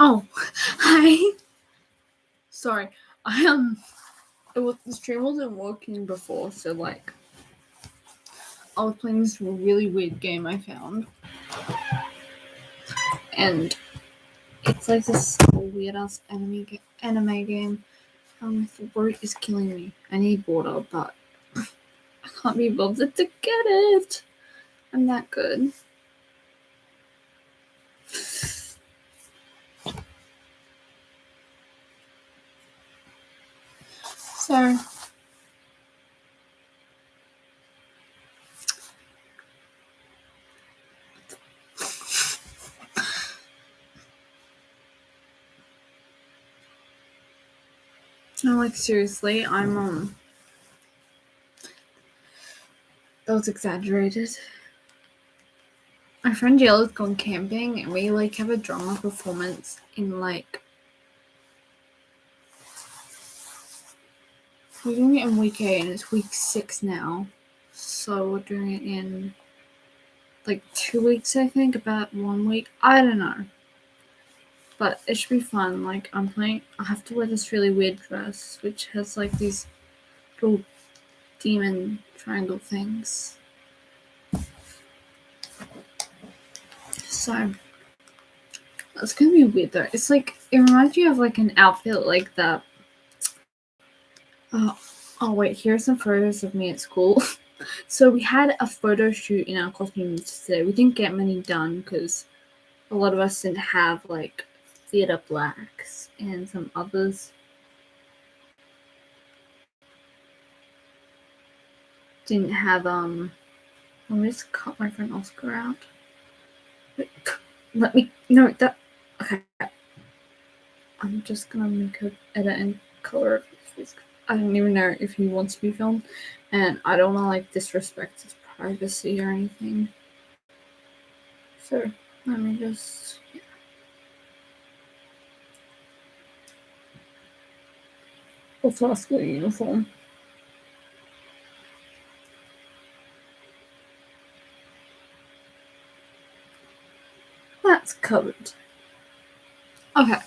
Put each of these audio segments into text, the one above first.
Oh, hi. Sorry, the stream wasn't working before, so like, I was playing this really weird game I found, and it's like this weird ass anime game. The throat is killing me. I need water, but I can't be bothered to get it. I'm that good. So, no, like seriously, that was exaggerated. My friend Jill has gone camping, and we like have a drama performance in like. We're doing it in week 8 and it's week 6 now. So we're doing it in like 2 weeks, I think, about 1 week. I don't know. But it should be fun. Like I have to wear this really weird dress which has like these little demon triangle things. So it's gonna be weird though. It's like it reminds you of like an outfit like that. Oh wait, here's some photos of me at school. So we had a photo shoot in our costumes today. We didn't get many done because a lot of us didn't have like theater blacks and some others didn't have let me just cut my friend Oscar out. Wait, let me no that okay. I'm just gonna make a edit and color his. I don't even know if he wants to be filmed, and I don't want to like disrespect his privacy or anything. So let me just full school uniform. That's covered. Okay,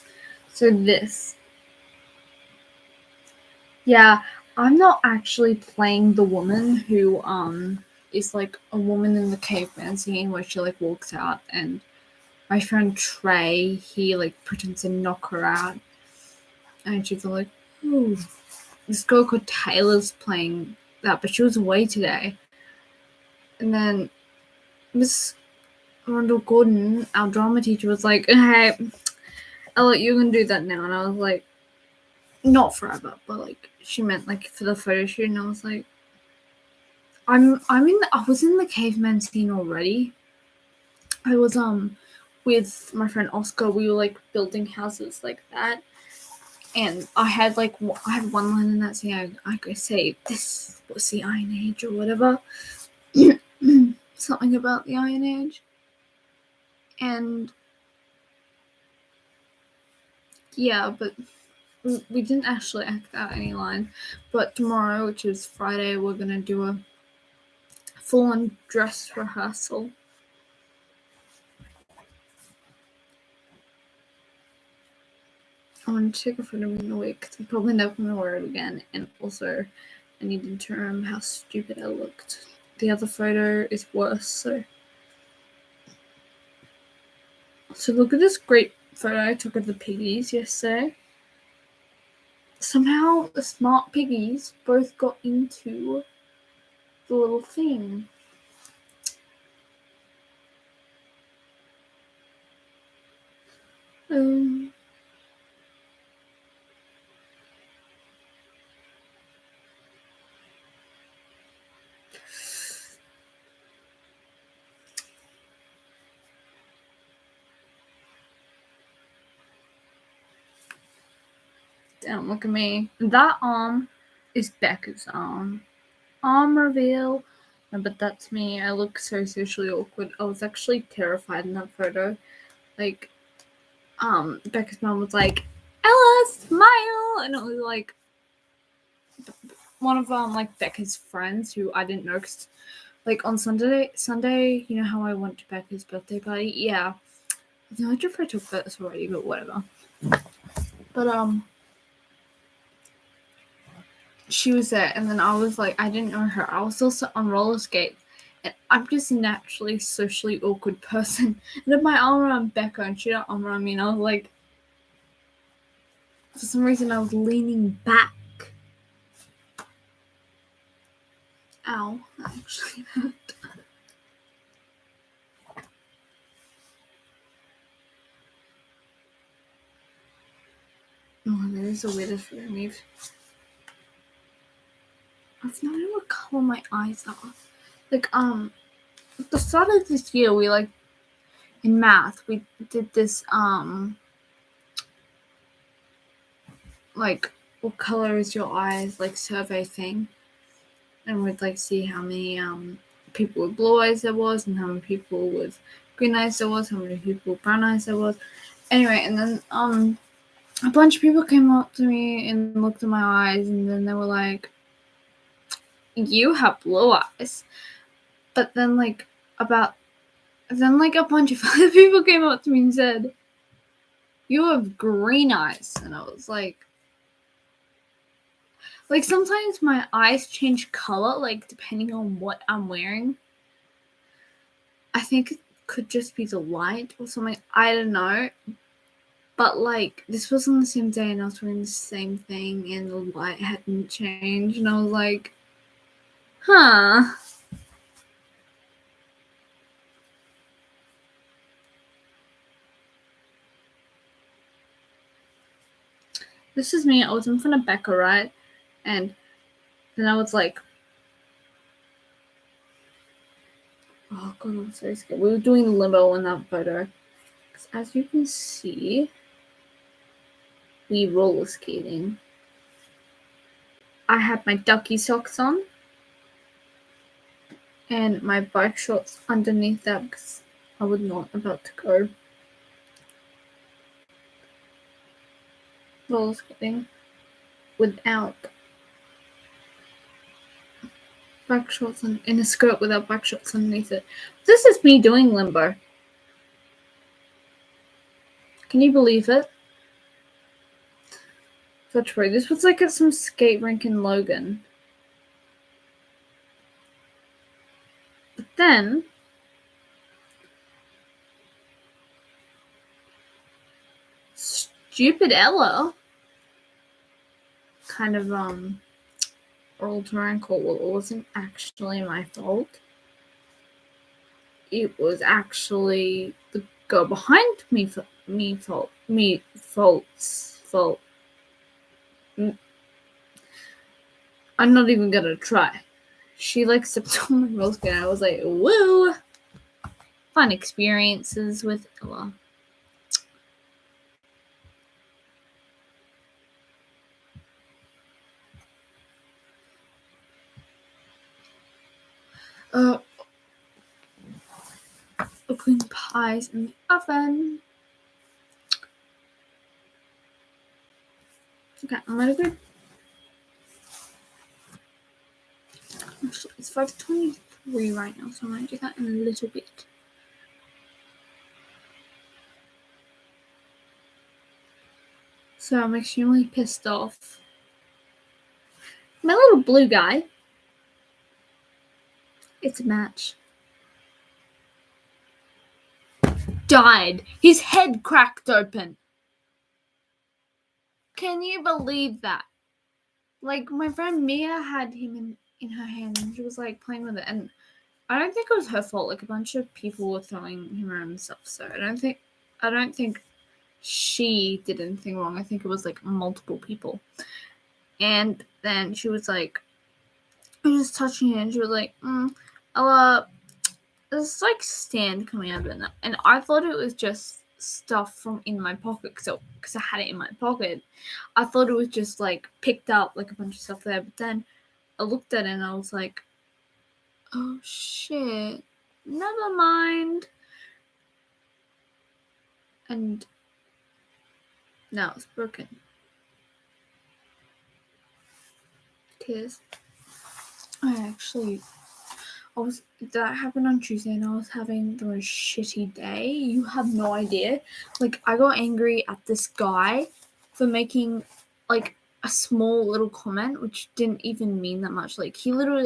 so this. Yeah, I'm not actually playing the woman who is like a woman in the caveman scene where she like walks out, and my friend Trey, he like pretends to knock her out, and she's like, "Ooh." This girl called Taylor's playing that, but she was away today. And then Miss Rundle Gordon, our drama teacher, was like, "Hey, Ella, you can do that now." And I was like, "Not forever," but like she meant like for the photo shoot, and I was like, I was in the caveman scene already. I was with my friend Oscar. We were like building houses like that, and I had one line in that scene. I could say this was the Iron Age or whatever, something about the Iron Age, and yeah, but we didn't actually act out any line. But tomorrow, which is Friday, we're gonna do a full-on dress rehearsal. I want to take a photo in a week because I'm probably never going to wear it again. And also, I needed to remember how stupid I looked. The other photo is worse, so look at this great photo I took of the piggies yesterday. Somehow the smart piggies both got into the little thing. Don't look at me. That arm is Becca's arm. Arm reveal. No, but that's me. I look so socially awkward. I was actually terrified in that photo. Like, Becca's mom was like, "Ella, smile!" And it was like one of like Becca's friends who I didn't know, cause, like on Sunday, you know how I went to Becca's birthday party? Yeah. I'm not sure if I talked about this already, but whatever. But she was there, and then I was like, I didn't know her. I was also on roller skates, and I'm just a naturally socially awkward person. And then my arm around Becca, and she had her arm around me, and I was like, for some reason, I was leaning back. Ow, that actually hurt. Oh, that is the weirdest feeling we've. I've no idea what color my eyes are. Like, at the start of this year, we like in math, we did this like what color is your eyes like survey thing, and we'd like see how many people with blue eyes there was, and how many people with green eyes there was, how many people with brown eyes there was. Anyway, and then a bunch of people came up to me and looked at my eyes, and then they were like, "You have blue eyes," but then a bunch of other people came up to me and said, "You have green eyes," and I was like sometimes my eyes change color, like depending on what I'm wearing. I think it could just be the light or something. I don't know. But like this was on the same day, and I was wearing the same thing, and the light hadn't changed, and I was like, huh. This is me. I was in front of Becca, right? And then I was like, oh god, I'm so scared. We were doing limbo in that photo. As you can see, we roller skating. I had my ducky socks on and my bike shorts underneath that because I was not about to go roller skating without bike shorts and in a skirt without bike shorts underneath it. This is me doing limbo. Can you believe it? That's right. This was like at some skate rink in Logan. But then stupid Ella kind of rolled her ankle. Well, it wasn't actually my fault. It was actually the girl behind me fault. I'm not even gonna try. She like stepped on my roller skate. I was like, woo! Fun experiences with Ella. Cooking pies in the oven. Okay, I'm gonna go. Actually, it's 5:23 right now, so I'm gonna do that in a little bit. So I'm extremely pissed off. My little blue guy. It's a match. Died. His head cracked open. Can you believe that? Like, my friend Mia had him in her hand, and she was like playing with it, and I don't think it was her fault. Like, a bunch of people were throwing him around and stuff, so I don't think she did anything wrong. I think it was like multiple people. And then she was like, I was just touching it, and she was like, Ella, there's like stand coming out of it, and I thought it was just stuff from in my pocket, because I had it in my pocket. I thought it was just like picked up like a bunch of stuff there, but then I looked at it and I was like, oh shit, never mind. And now it's broken. Because I that happened on Tuesday, and I was having the most shitty day. You have no idea. Like, I got angry at this guy for making like a small little comment which didn't even mean that much. Like,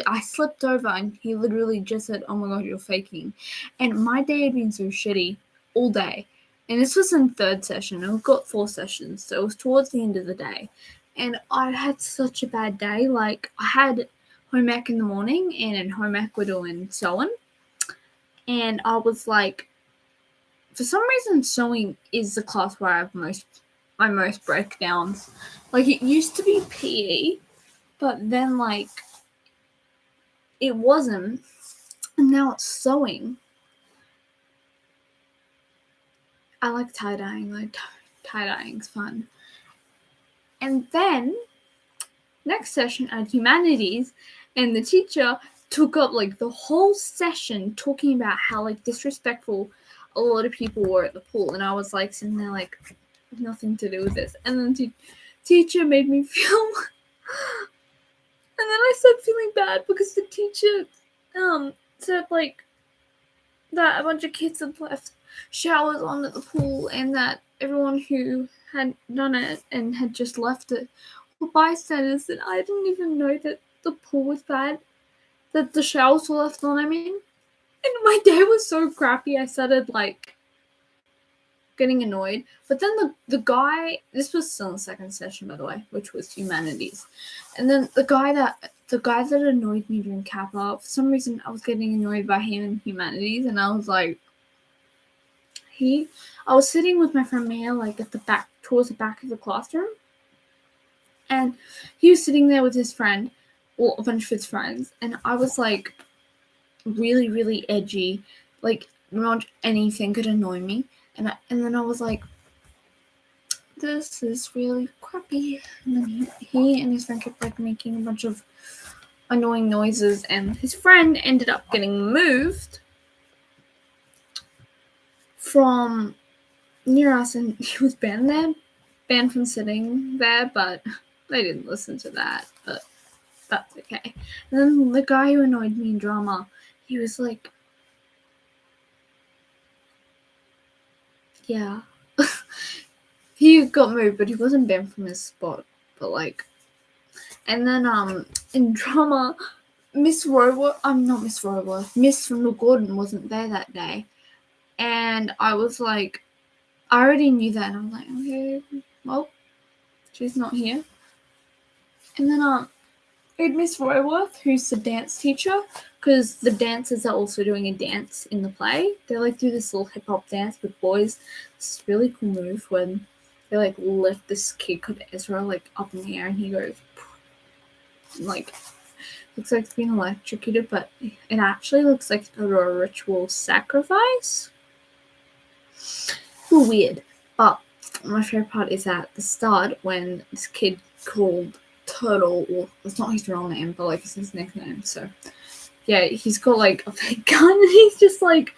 I slipped over and he literally just said, "Oh my god, you're faking." And my day had been so shitty all day. And this was in third session, and we've got 4 sessions, so it was towards the end of the day. And I had such a bad day. Like, I had home ec in the morning, and in home ec we're doing sewing. And I was like, for some reason, sewing is the class where I have my most breakdowns. Like, it used to be PE, but then like it wasn't, and now it's sewing. I like tie-dyeing. Like, tie-dyeing's fun. And then next session I had humanities, and the teacher took up like the whole session talking about how like disrespectful a lot of people were at the pool. And I was like sitting there like, nothing to do with this. And then the teacher made me feel and then I started feeling bad because the teacher said like that a bunch of kids had left showers on at the pool, and that everyone who had done it and had just left it were bystanders, and I didn't even know that the pool was bad, that the showers were left on, I mean. And my day was so crappy, I started like getting annoyed. But then the guy, this was still in the second session, by the way, which was humanities. And then the guy that annoyed me during Kappa, for some reason I was getting annoyed by him in humanities, and I was like, I was sitting with my friend Mia, like at the back, towards the back of the classroom, and he was sitting there with his friend, well, a bunch of his friends, and I was like really, really edgy, like not anything could annoy me, and then I was like, this is really crappy. And then he and his friend kept like making a bunch of annoying noises, and his friend ended up getting moved from near us, and he was banned from sitting there, but they didn't listen to that, but that's okay. And then the guy who annoyed me in drama, he was like, yeah. He got moved, but he wasn't banned from his spot, but like, and then in drama, Miss from the Gordon wasn't there that day, and I was like, I already knew that, and I'm like, okay, well, she's not here. And then we had Miss Royworth, who's the dance teacher, because the dancers are also doing a dance in the play. They like do this little hip hop dance with boys. It's a really cool move when they like lift this kid called Ezra like up in the air, and he goes like, looks like it's being electrocuted, but it actually looks like a ritual sacrifice. Weird. But my favorite part is at the start when this kid called Turtle, well, it's not his real name, but like it's his nickname. So yeah, he's got like a fake gun, and he's just like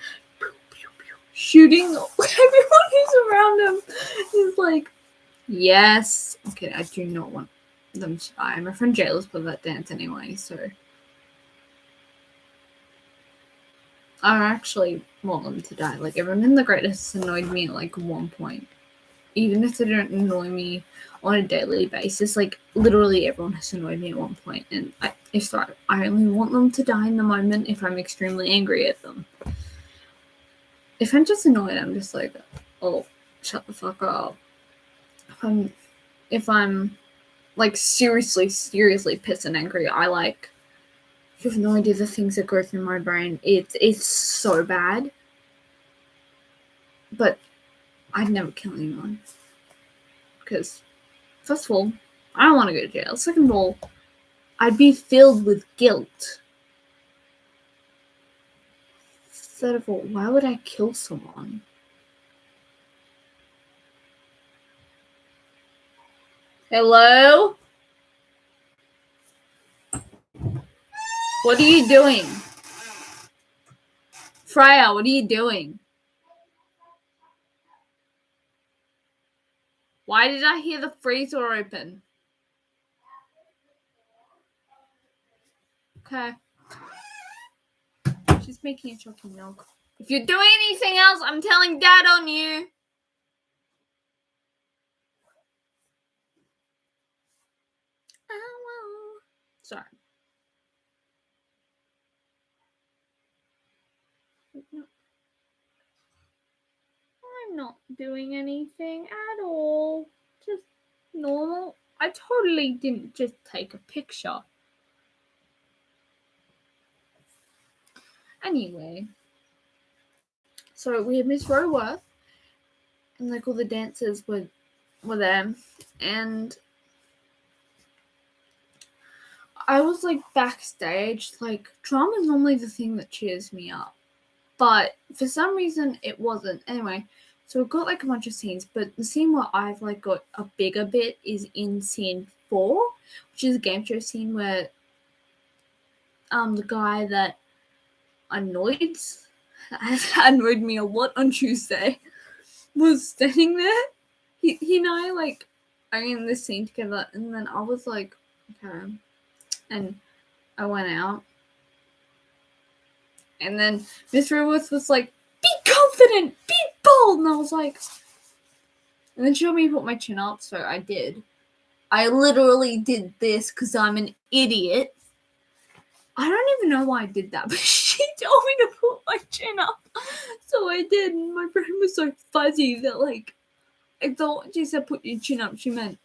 shooting everyone who's around him. He's like, yes. Okay, I do not want them to die. My friend Jayla's put that dance anyway, so I actually want them to die. Like, everyone in the greatest annoyed me at like one point. Even if they don't annoy me on a daily basis, like literally everyone has annoyed me at one point. And I only want them to die in the moment if I'm extremely angry at them. If I'm just annoyed, I'm just like, oh, shut the fuck up. If I'm like seriously pissed and angry, I like, you have no idea the things that go through my brain. It's so bad. But I'd never kill anyone. Because, first of all, I don't want to go to jail. Second of all, I'd be filled with guilt. Third of all, why would I kill someone? Hello? What are you doing? Freya, what are you doing? Why did I hear the freezer open? Okay. She's making a chocolate milk. If you're doing anything else, I'm telling Dad on you. Sorry. I'm not doing anything at all. Just normal. I totally didn't just take a picture. Anyway, so we had Miss Roworth, and like all the dancers were there, and I was like backstage. Like drama is normally the thing that cheers me up, but for some reason it wasn't. Anyway, so we've got like a bunch of scenes, but the scene where I've like got a bigger bit is in scene 4, which is a game show scene where the guy that annoyed me a lot on Tuesday was standing there. He and I like are in this scene together, and then I was like, okay, and I went out, and then Miss Ruth was like, be confident, be bold, and I was like, and then she told me to put my chin up, so I did. I literally did this because I'm an idiot. I don't even know why I did that, but she told me to put my chin up, so I did, and my brain was so fuzzy that like I thought she said put your chin up, she meant,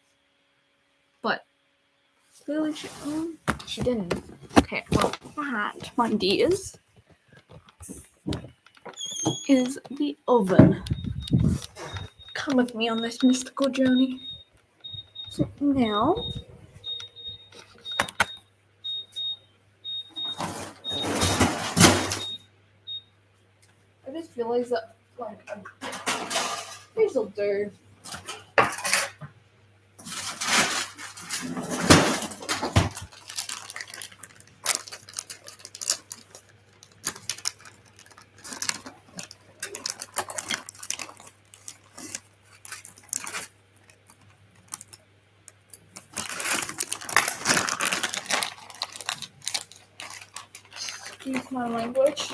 but clearly she didn't. Okay, well that, my dears, is the oven. Come with me on this mystical journey. So now I just realized that like this'll do. Excuse my language.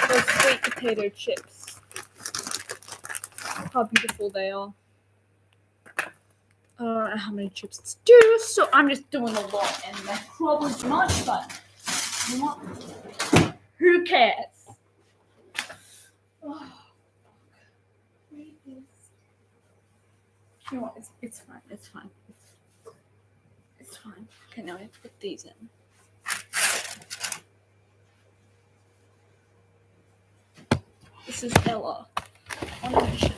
Those sweet potato chips. How beautiful they are. I don't know how many chips to do, so I'm just doing a lot, and that's probably too much, but you know what? Who cares? Oh, you know what? It's fine. It's fine. It's fine. Okay, now I have to put these in. This is Ella on a mission.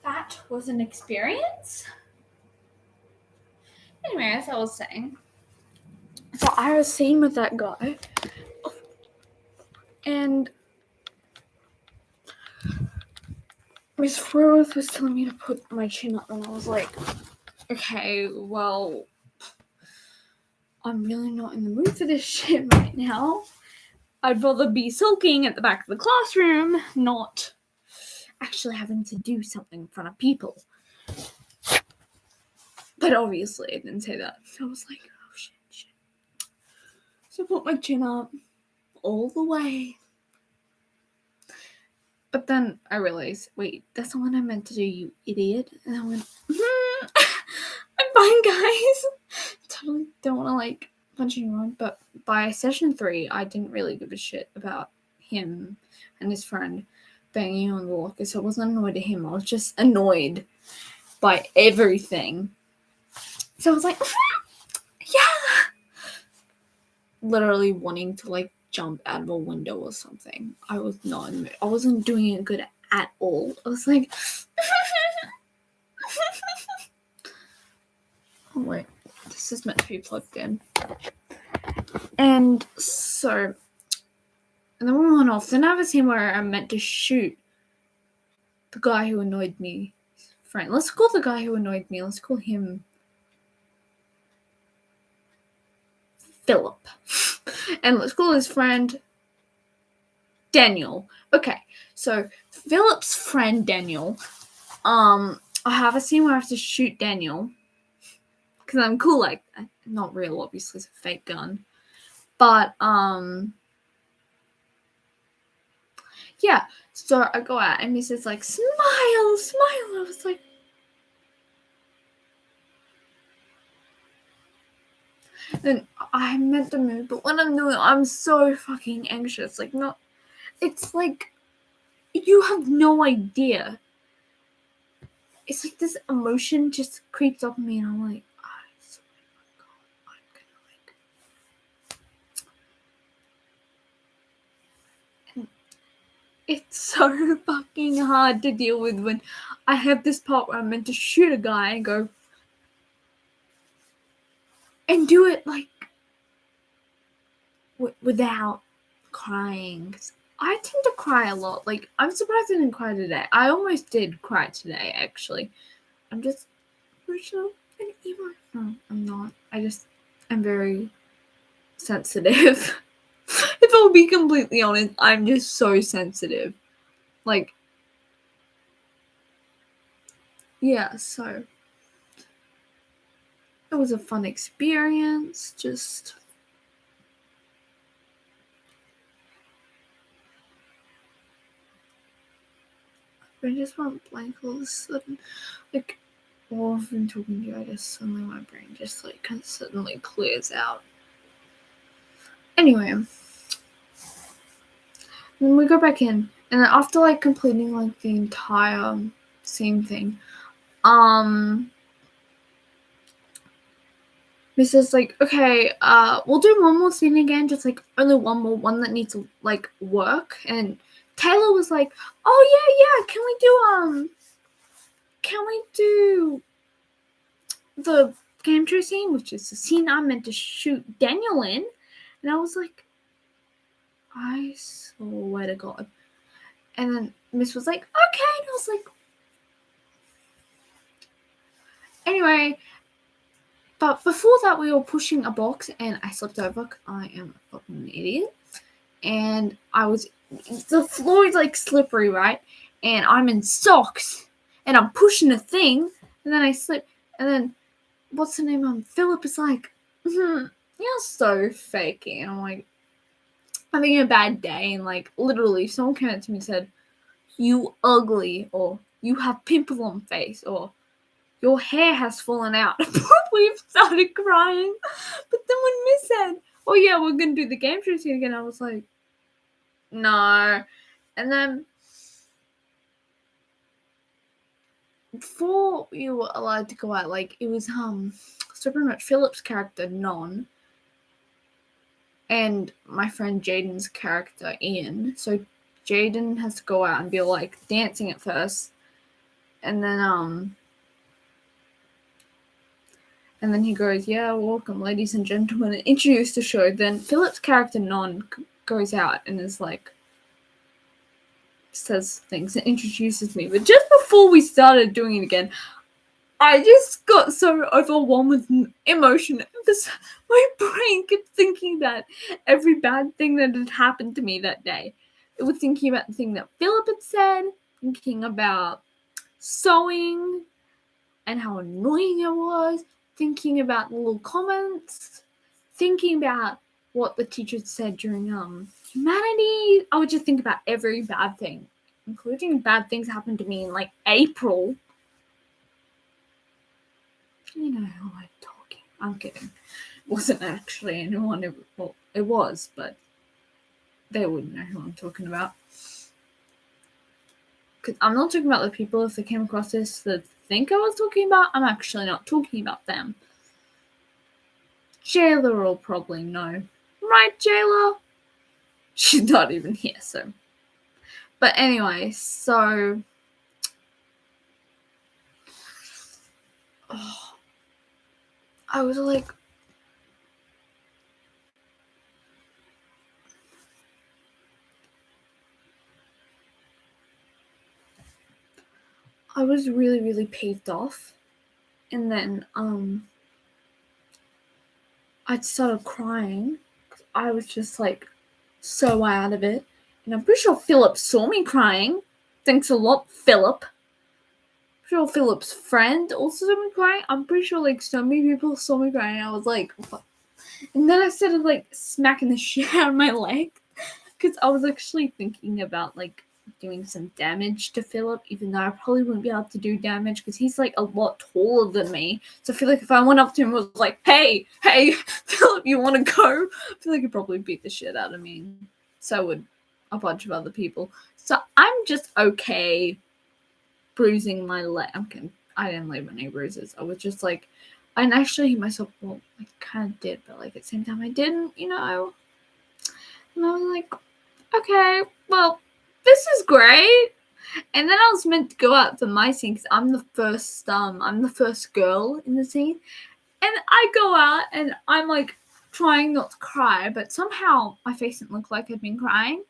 That was an experience. Anyway, as I was saying, so I was seen with that guy, and Miss Rose was telling me to put my chin up, and I was like, okay, well, I'm really not in the mood for this shit right now. I'd rather be sulking at the back of the classroom, not actually having to do something in front of people. But obviously, I didn't say that. So I was like, oh shit. So I put my chin up all the way. But then I realized, wait, that's not what I meant to do, you idiot. And I went, I'm fine, guys. Totally don't want to like punch anyone. But by session 3, I didn't really give a shit about him and his friend banging on the locker. So I wasn't annoyed at him. I was just annoyed by everything. So I was like, yeah. Literally wanting to like jump out of a window or something. I was not in the mood. I wasn't doing it good at all. I was like, oh wait, this is meant to be plugged in. And so, and then we went off. Then I have a scene where I'm meant to shoot, the guy who annoyed me friend. Let's call the guy who annoyed me. Let's call him Philip. And let's call his friend Daniel. Okay, so Philip's friend Daniel. I have a scene where I have to shoot Daniel because I'm cool like that. Not real, obviously, it's a fake gun. But yeah. So I go out and Mrs. like, smile, smile. I was like, and I meant to move, but when I'm doing it, I'm so fucking anxious. Like, not. It's like you have no idea. It's like this emotion just creeps up on me, and I'm like, I swear to God, I'm gonna like. And it's so fucking hard to deal with when I have this part where I'm meant to shoot a guy and go and do it like without crying. I tend to cry a lot. Like, I'm surprised I didn't cry today. I almost did cry today, actually. I'm just emotional and emo. No, I'm not. I'm very sensitive. If I'll be completely honest, I'm just so sensitive. Like, yeah, so it was a fun experience. Just I just went blank all of a sudden. Like, while I've been talking to you, I just suddenly my brain just like kind of suddenly clears out. Anyway, then we go back in, and then after like completing like the entire same thing, Mrs. like, okay, we'll do one more scene again, just like only one more, one that needs to like work. And Taylor was like, oh yeah, can we do the game show scene, which is the scene I meant to shoot Daniel in? And I was like, I swear to God. And then Miss was like, okay, and I was like, anyway. But before that, we were pushing a box, and I slipped over because I am a fucking idiot. And the floor is like slippery, right? And I'm in socks, and I'm pushing a thing, and then I slip, and then what's the name? Philip is like, you're so fakey, and I'm like, having a bad day, and like literally, someone came up to me and said, "You ugly," or "You have pimple on face," or "Your hair has fallen out." We've started crying. But then when Miss said, oh yeah, we're going to do the game show scene again, I was like, no. And then before we were allowed to go out, like, it was so pretty much Philip's character, Non, and my friend Jaden's character, Ian. So Jaden has to go out and be like dancing at first. And then he goes, yeah, welcome, ladies and gentlemen, and introduce the show. Then Philip's character, Non, goes out and is like, says things and introduces me. But just before we started doing it again, I just got so overwhelmed with emotion because my brain kept thinking about every bad thing that had happened to me that day. It was thinking about the thing that Philip had said, thinking about sewing and how annoying it was, thinking about the little comments, thinking about what the teacher said during humanity. I would just think about every bad thing, including bad things happened to me in like April. You know who I'm talking. I'm kidding. It wasn't actually anyone. Well, it was, but they wouldn't know who I'm talking about. Because I'm not talking about the people. If they came across this that think I was talking about, I'm actually not talking about them. Jayla will probably know. Right, Jayla? She's not even here, so. But anyway, so. Oh, I was like. was really, really peeved off. And then I started crying. I was just like so out of it. And I'm pretty sure Philip saw me crying. Thanks a lot, Philip. I'm sure Philip's friend also saw me crying. I'm pretty sure like so many people saw me crying. I was like, what? And then I started like smacking the shit out of my leg because I was actually thinking about like doing some damage to Philip, even though I probably wouldn't be able to do damage because he's like a lot taller than me. So I feel like if I went up to him and was like, hey, Philip, you want to go? I feel like he'd probably beat the shit out of me. So would a bunch of other people. So I'm just okay bruising my leg. I didn't leave any bruises. I was just like, I didn't actually hit myself. Well, I kind of did, but like at the same time I didn't, you know. And I was like, okay, well, this is great. And then I was meant to go out for my scene because I'm the first girl in the scene. And I go out and I'm like trying not to cry, but somehow my face didn't look like I'd been crying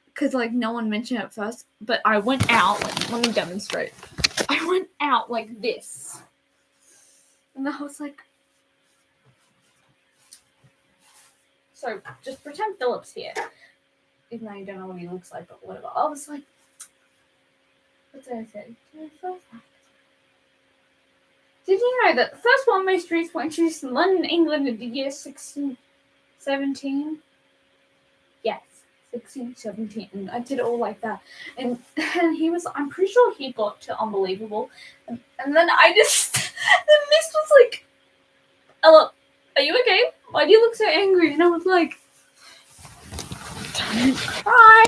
because like no one mentioned it at first. But I went out, like, let me demonstrate. I went out like this. And I was like, so just pretend Philip's here. Even though you don't know what he looks like, but whatever. I was like, what did I say? Did you know that the first one-way streets were introduced in London, England in the year 1617? Yes, 1617. And I did it all like that. And he was, I'm pretty sure he got to unbelievable. And then I just, the mist was like, Ella, are you okay? Why do you look so angry? And I was like, don't cry.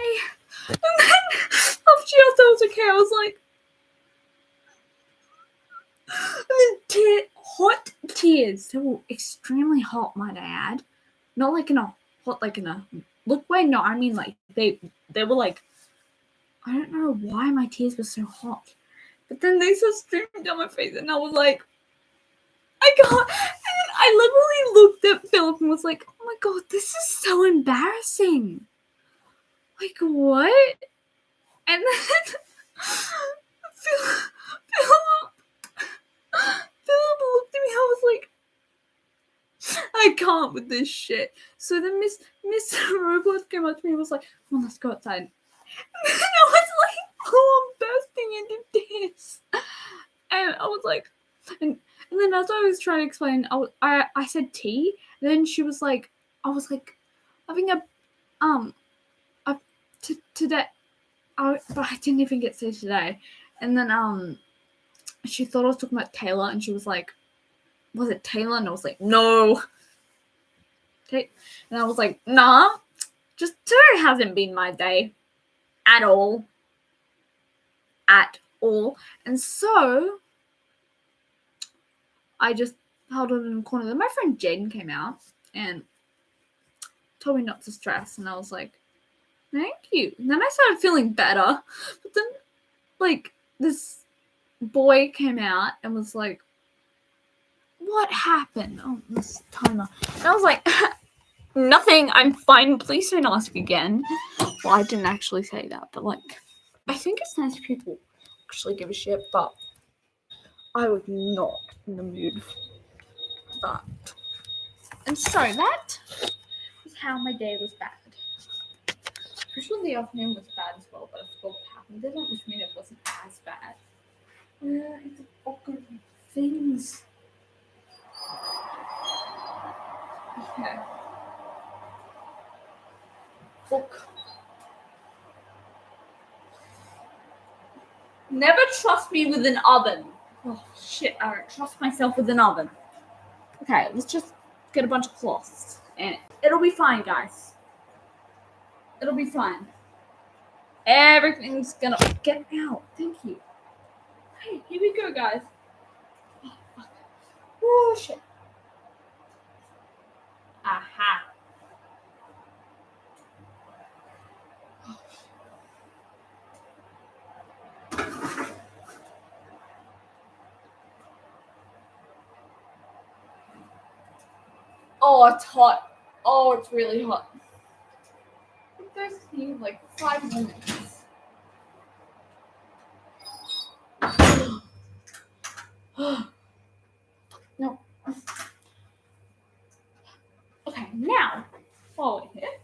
And then after she asked I was okay, I was like, hot tears. They were extremely hot, might I add. Not like in a hot, like in a look way. No, I mean like they were like, I don't know why my tears were so hot, but then they started streaming down my face, and I was like, I can't. And then I literally looked at Philip and was like, oh my god, this is so embarrassing. Like what? And then Philip looked at me. I was like, I can't with this shit. So then Miss Rogoth came up to me and was like, come on, let's go outside. And then I was like, oh, I'm bursting into tears. And I was like, and then as I was trying to explain, I said tea. And then she was like, I was like, having a today. But I didn't even get to say today. And then she thought I was talking about Taylor, and she was like, was it Taylor? And I was like, no. Okay. And I was like, nah, just today hasn't been my day at all. At all. And so I just held on in the corner. Then my friend Jaden came out and told me not to stress. And I was like, thank you. And then I started feeling better. But then, like, this boy came out and was like, what happened? Oh, this timer. And I was like, nothing. I'm fine. Please don't ask again. Well, I didn't actually say that, but like, I think it's nice people actually give a shit, but I was not in the mood for that. And so that was how my day was bad. Pretty sure the afternoon was bad as well, but I forgot what happened. Didn't, which mean it wasn't as bad. It's fucking things. Okay. Fuck. Never trust me with an oven. Oh shit, I don't trust myself with an oven. Okay, let's just get a bunch of cloths and it'll be fine, guys. It'll be fine. Everything's gonna get out. Thank you. Hey, here we go, guys. Oh, fuck. Oh shit. Aha. Oh, it's hot. Oh, it's really hot. I think there's need like 5 minutes. No. Okay, now, while we're here.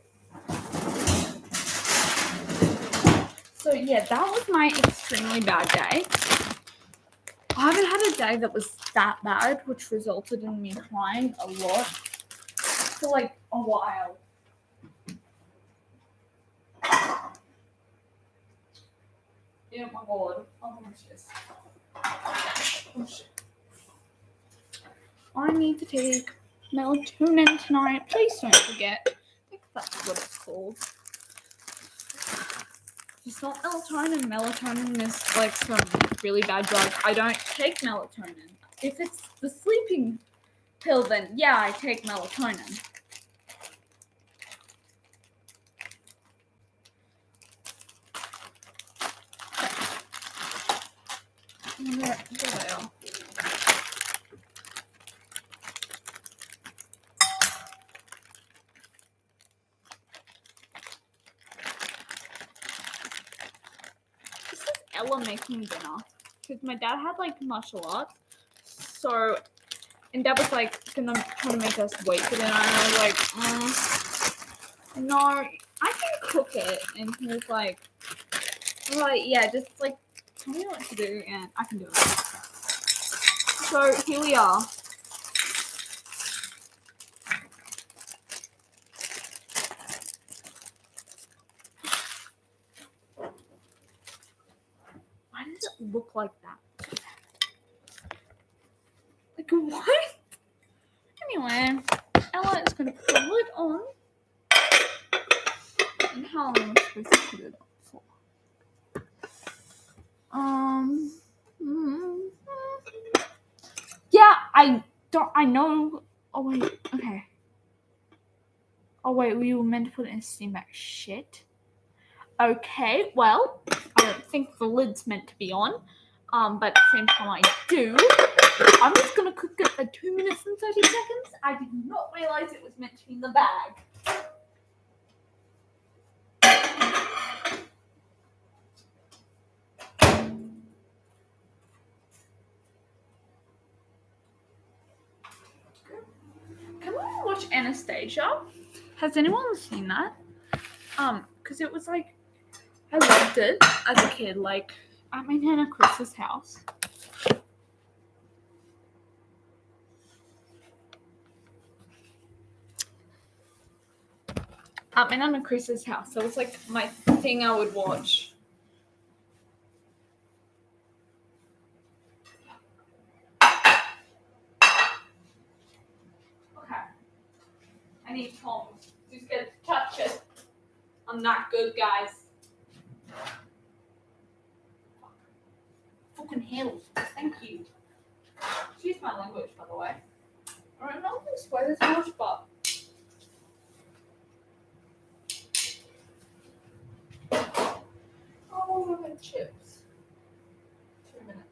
So yeah, that was my extremely bad day. I haven't had a day that was that bad, which resulted in me crying a lot for like a while. Yeah, my god. Oh my shit. Oh shit. I need to take melatonin tonight. Please don't forget. I think that's what it's called. It's not melatonin. Melatonin is like some really bad drug. I don't take melatonin. If it's the sleeping pill, then yeah, I take melatonin. Where they are. This is Ella making dinner because my dad had like martial arts, so and Dad was like gonna try to make us wait for dinner, and I was like, no, I can cook it, and he was like, yeah, just like tell me what to do, and I can do it. So here we are. Why does it look like that? Like what? Anyway, Ella is gonna put the lid on. And how long am I supposed to put it on for? Yeah, I know. Oh wait, okay. Oh wait, we were meant to put it in steam back. Shit. Okay, well, I don't think the lid's meant to be on. But at the same time I do. I'm just gonna cook it for 2 minutes and 30 seconds. I did not realize it was meant to be in the bag. Can we watch Anastasia? Has anyone seen that? Because it was like, I loved it as a kid, like at my Nana Chris's house. At my Nana Chris's house. That was like my thing I would watch. Okay. I need tongs. Who's gonna touch it? I'm not good, guys. Fucking hell. Thank you. Excuse my language, by the way. I don't know if I swear this much, but. Oh, we've got chips. 2 minutes.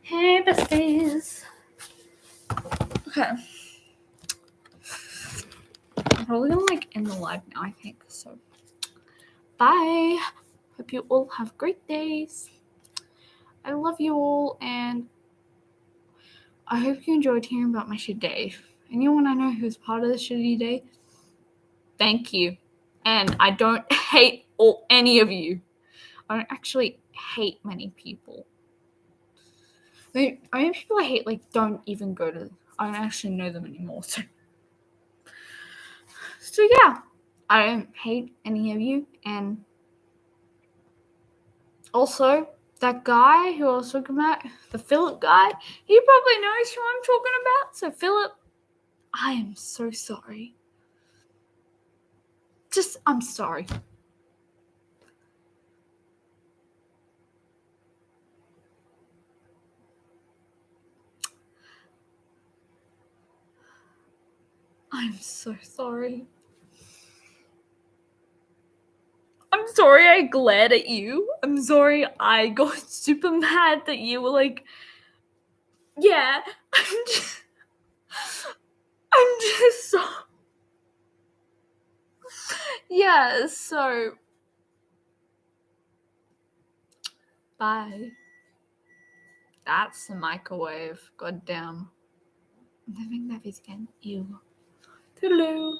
Hey, besties. Okay. I'm probably gonna like end the live now, I think. So, bye. Hope you all have great days. I love you all, and I hope you enjoyed hearing about my shit day. Anyone I know who's part of the shitty day, thank you. And I don't hate any of you. I don't actually hate many people. I mean, people I hate like don't even go to. I don't actually know them anymore. So yeah, I don't hate any of you. And also, that guy who I was talking about, the Philip guy, he probably knows who I'm talking about. So Philip, I am so sorry. I'm sorry. I'm so sorry. I'm sorry I glared at you. I'm sorry I got super mad that you were like, yeah, I'm just so. Yeah, so Bye. That's the microwave. Goddamn. I'm having that again. Ew. Toodaloo.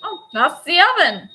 Oh, that's the oven.